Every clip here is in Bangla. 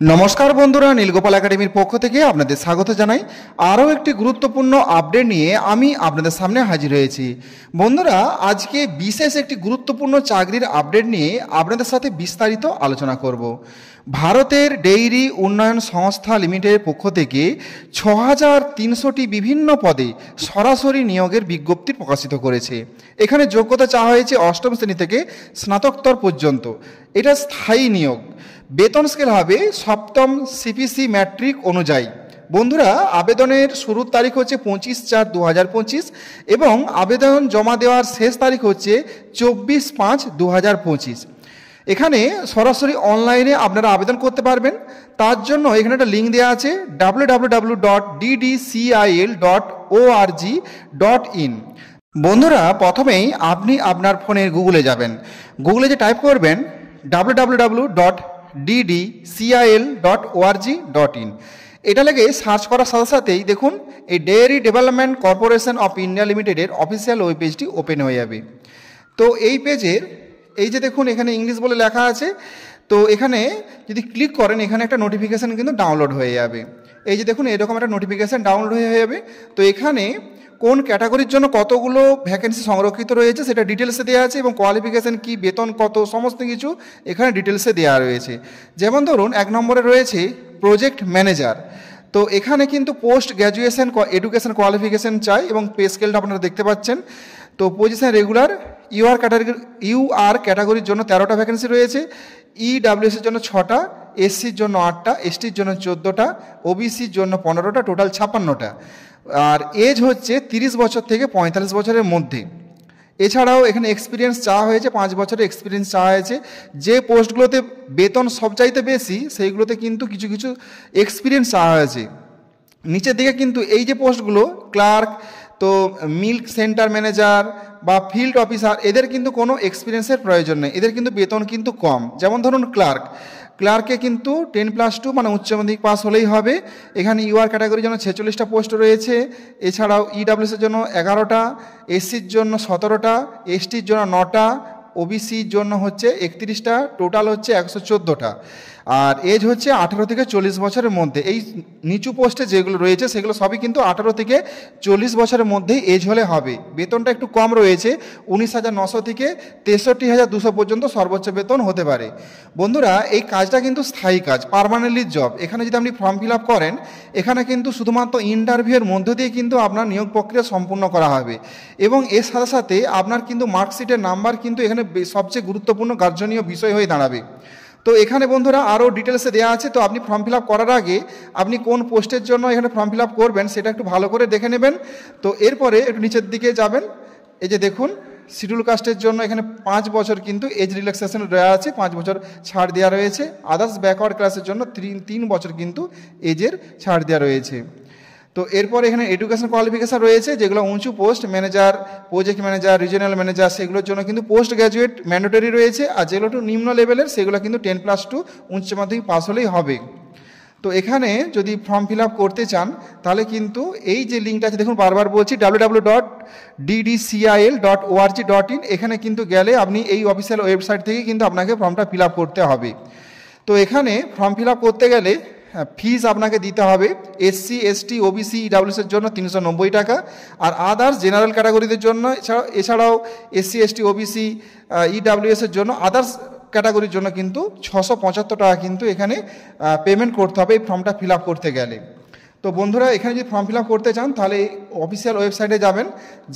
নমস্কার বন্ধুরা, নীলগোপাল একাডেমির পক্ষ থেকে আপনাদের স্বাগত জানাই। আরও একটি গুরুত্বপূর্ণ আপডেট নিয়ে আমি আপনাদের সামনে হাজির হয়েছি। বন্ধুরা, আজকে বিশেষ একটি গুরুত্বপূর্ণ চাকরির আপডেট নিয়ে আপনাদের সাথে বিস্তারিত আলোচনা করব। ভারতের ডেইরি উন্নয়ন সংস্থা লিমিটেডের পক্ষ থেকে ৬,৩০০টি বিভিন্ন পদে সরাসরি নিয়োগের বিজ্ঞপ্তি প্রকাশিত করেছে। এখানে যোগ্যতা চাওয়া হয়েছে অষ্টম শ্রেণী থেকে স্নাতকোত্তর পর্যন্ত। এটা স্থায়ী নিয়োগ। বেতন স্কেল হবে সপ্তম সিপিসি ম্যাট্রিক অনুযায়ী। বন্ধুরা, আবেদনের শুরুর তারিখ হচ্ছে 25/4/2025 এবং আবেদন জমা দেওয়ার শেষ তারিখ হচ্ছে 24/5/2025। এখানে সরাসরি অনলাইনে আপনারা আবেদন করতে পারবেন। তার জন্য এখানে একটা লিঙ্ক দেওয়া আছে www.ddcil.org.in। বন্ধুরা, প্রথমেই আপনি আপনার ফোনের গুগলে যাবেন। গুগলে যে টাইপ করবেন www.ddcil.org.in, এটা লেগে সার্চ করার সাথে সাথেই দেখুন এই dairy development corporation of India লিমিটেডের অফিসিয়াল ওয়েব পেজটি ওপেন হয়ে যাবে। তো এই পেজের এই যে দেখুন এখানে ইংলিশ বলে লেখা আছে, তো এখানে যদি ক্লিক করেন এখানে একটা নোটিফিকেশান কিন্তু ডাউনলোড হয়ে যাবে। এই যে দেখুন এরকম একটা নোটিফিকেশান ডাউনলোড হয়ে যাবে। তো এখানে কোন ক্যাটাগরির জন্য কতগুলো ভ্যাকেন্সি সংরক্ষিত রয়েছে সেটা ডিটেলসে দেওয়া আছে এবং কোয়ালিফিকেশান কি, বেতন কত, সমস্ত কিছু এখানে ডিটেলসে দেওয়া রয়েছে। যেমন ধরুন 1 নম্বরে রয়েছে প্রজেক্ট ম্যানেজার। তো এখানে কিন্তু পোস্ট গ্র্যাজুয়েশন এডুকেশন কোয়ালিফিকেশান চাই এবং পে স্কেলটা আপনারা দেখতে পাচ্ছেন। তো পজিশন রেগুলার। ইউআর ক্যাটাগরির জন্য 13টা ভ্যাকেন্সি রয়েছে, ইডাব্লিউএসের জন্য 6টা, এসসির জন্য 8টা, এসটির জন্য 14টা, ওবিসির জন্য 15টা, টোটাল 56টা। আর এজ হচ্ছে 30 বছর থেকে 45 বছরের মধ্যে। এছাড়াও এখানে এক্সপিরিয়েন্স চাওয়া হয়েছে, 5 বছরের এক্সপিরিয়েন্স চাওয়া হয়েছে। যে পোস্টগুলোতে বেতন সবচাইতে বেশি সেইগুলোতে কিন্তু কিছু কিছু এক্সপিরিয়েন্স চাওয়া হয়েছে। নিচের দিকে কিন্তু এই যে পোস্টগুলো ক্লার্ক, তো মিল্ক সেন্টার ম্যানেজার বা ফিল্ড অফিসার, এদের কিন্তু কোনো এক্সপিরিয়েন্সের প্রয়োজন নেই, এদের কিন্তু বেতন কিন্তু কম। যেমন ধরুন ক্লার্কে কিন্তু 10+2 মানে উচ্চ মাধ্যমিক পাস হলেই হবে। এখানে ইউআর ক্যাটাগরির জন্য 46টা পোস্ট রয়েছে। এছাড়াও ইডাব্লিউএসের জন্য 11টা, এসসির জন্য 17টা, এসটির জন্য 9টা, ওবিসির জন্য হচ্ছে 31টা, টোটাল হচ্ছে 114টা। আর এজ হচ্ছে 18 থেকে 40 বছরের মধ্যে। এই নিচু পোস্টে যেগুলো রয়েছে সেগুলো সবই কিন্তু 18 থেকে 40 বছরের মধ্যেই এজ হলে হবে। বেতনটা একটু কম রয়েছে, 19,900 থেকে 63,200 পর্যন্ত সর্বোচ্চ বেতন হতে পারে। বন্ধুরা, এই কাজটা কিন্তু স্থায়ী কাজ, পার্মানেন্টলি জব। এখানে যদি আপনি ফর্ম ফিল আপ করেন, এখানে কিন্তু শুধুমাত্র ইন্টারভিউয়ের মধ্য দিয়ে কিন্তু আপনার নিয়োগ প্রক্রিয়া সম্পূর্ণ করা হবে এবং এর সাথে সাথে আপনার কিন্তু মার্কশিটের নাম্বার কিন্তু এখানে সবচেয়ে গুরুত্বপূর্ণ কার্যনীয় বিষয় হয়ে দাঁড়াবে। তো এখানে বন্ধুরা আরও ডিটেলসে দেওয়া আছে। তো আপনি ফর্ম ফিল আপ করার আগে আপনি কোন পোস্টের জন্য এখানে ফর্ম ফিল আপ করবেন সেটা একটু ভালো করে দেখে নেবেন। তো এরপরে একটু নিচের দিকে যাবেন। এই যে দেখুন শিডিউল কাস্টের জন্য এখানে 5 বছর কিন্তু এজ রিল্যাক্সেশন দেওয়া আছে, 5 বছর ছাড় দেওয়া রয়েছে। আদার্স ব্যাকওয়ার্ড ক্লাসের জন্য 3 বছর কিন্তু এজের ছাড় দেওয়া রয়েছে। তো এরপর এখানে এডুকেশন কোয়ালিফিকেশান রয়েছে, যেগুলো উঁচু post manager, project manager, regional manager, সেগুলোর জন্য কিন্তু পোস্ট গ্র্যাজুয়েট ম্যান্ডেটরি রয়েছে। আর যেগুলো একটু নিম্ন লেভেলের সেগুলো কিন্তু 10+2 উচ্চ মাধ্যমিক পাস হলেই হবে। তো এখানে যদি ফর্ম ফিল আপ করতে চান তাহলে কিন্তু এই যে লিঙ্কটা আছে দেখুন, বারবার বলছি www.ddcil.org.in, এখানে কিন্তু গেলে আপনি এই অফিসিয়াল ওয়েবসাইট থেকে কিন্তু আপনাকে ফর্মটা ফিল আপ করতে হবে। তো এখানে ফর্ম ফিল আপ করতে গেলে ফিস আপনাকে দিতে হবে। এসসি, এসটি, ওবিসি, ইডাব্লিউএসের জন্য 390 টাকা। আর আদার্স জেনারেল ক্যাটাগরিদের জন্য এছাড়াও এসসি, এসটি, ওবিসি, ইডাব্লিউএসের জন্য আদার্স ক্যাটাগরির জন্য কিন্তু 675 টাকা কিন্তু এখানে পেমেন্ট করতে হবে এই ফর্মটা ফিল আপ করতে গেলে। তো বন্ধুরা, এখানে যদি ফর্ম ফিল আপ করতে চান তাহলে অফিসিয়াল ওয়েবসাইটে যাবেন।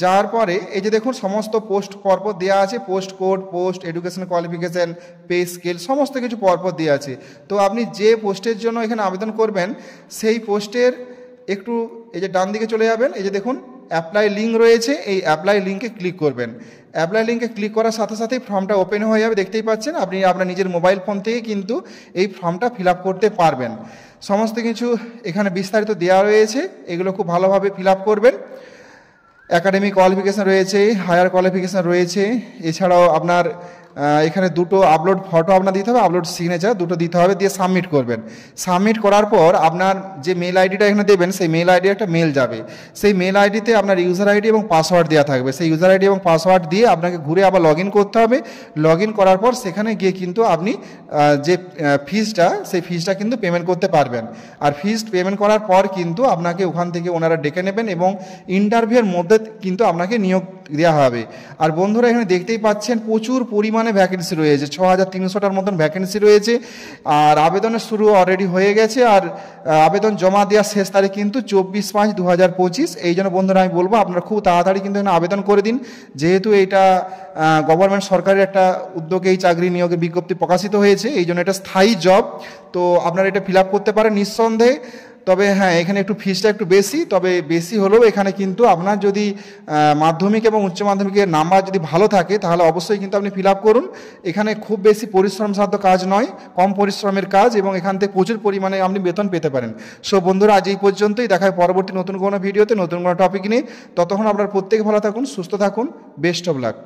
যাওয়ার পরে এই যে দেখুন সমস্ত পোস্ট পরপর দেওয়া আছে, post code, post, education qualification, pay scale, সমস্ত কিছু পরপর দেওয়া আছে। তো আপনি যে পোস্টের জন্য এখানে আবেদন করবেন সেই পোস্টের একটু এই যে ডান দিকে চলে যাবেন। এই যে দেখুন অ্যাপ্লাই লিঙ্ক রয়েছে, এই অ্যাপ্লাই লিঙ্কে ক্লিক করবেন। অ্যাপ্লাই লিঙ্কে ক্লিক করার সাথে সাথেই ফর্মটা ওপেন হয়ে যাবে, দেখতেই পাচ্ছেন। আপনি আপনার নিজের মোবাইল ফোন থেকে কিন্তু এই ফর্মটা ফিল আপ করতে পারবেন। সমস্ত কিছু এখানে বিস্তারিত দেওয়া রয়েছে, এগুলো খুব ভালোভাবে ফিল আপ করবেন। একাডেমিক কোয়ালিফিকেশান রয়েছে, হায়ার কোয়ালিফিকেশান রয়েছে, এছাড়াও আপনার এখানে দুটো আপলোড ফটো আপনার দিতে হবে, আপলোড সিগনেচার দুটো দিতে হবে, দিয়ে সাবমিট করবেন। সাবমিট করার পর আপনার যে মেল আইডিটা এখানে দেবেন, সেই মেল আইডি একটা মেল যাবে। সেই মেল আইডিতে আপনার ইউজার আইডি এবং পাসওয়ার্ড দেওয়া থাকবে। সেই ইউজার আইডি এবং পাসওয়ার্ড দিয়ে আপনাকে ঘুরে আবার লগ ইন করতে হবে। লগ ইন করার পর সেখানে গিয়ে কিন্তু আপনি যে ফিজটা, সেই ফিজটা কিন্তু পেমেন্ট করতে পারবেন। আর ফিজ পেমেন্ট করার পর কিন্তু আপনাকে ওখান থেকে ওনারা ডেকে নেবেন এবং ইন্টারভিউয়ের মধ্যে কিন্তু আপনাকে নিয়োগ দেওয়া হবে। আর বন্ধুরা এখানে দেখতেই পাচ্ছেন প্রচুর পরিমাণে ভ্যাকেন্সি রয়েছে, 6300টার মতন ভ্যাকেন্সি রয়েছে। আর আবেদনের শুরু অলরেডি হয়ে গেছে। আর আবেদন জমা দেওয়ার শেষ তারিখ কিন্তু 24/5/2025। এই জন্য বন্ধুরা আমি বলবো আপনারা খুব তাড়াতাড়ি কিন্তু এখানে আবেদন করে দিন, যেহেতু এটা গভর্নমেন্ট সরকারের একটা উদ্যোগে এই চাকরি নিয়োগের বিজ্ঞপ্তি প্রকাশিত হয়েছে, এই জন্য এটা স্থায়ী জব। তো আপনারা এটা ফিল আপ করতে পারেন নিঃসন্দেহে। তবে হ্যাঁ, এখানে একটু ফিসটা একটু বেশি, তবে বেশি হলেও এখানে কিন্তু আপনার যদি মাধ্যমিক এবং উচ্চ মাধ্যমিকের নাম্বার যদি ভালো থাকে তাহলে অবশ্যই কিন্তু আপনি ফিল আপ করুন। এখানে খুব বেশি পরিশ্রম সাধ্য কাজ নয়, কম পরিশ্রমের কাজ, এবং এখান থেকে প্রচুর পরিমাণে আপনি বেতন পেতে পারেন। সো বন্ধুরা আজ এই পর্যন্তই, দেখা হয় পরবর্তী নতুন কোনো ভিডিওতে নতুন কোনো টপিক নিয়ে। ততক্ষণ আপনারা প্রত্যেকে ভালো থাকুন, সুস্থ থাকুন, বেস্ট অফ লাক।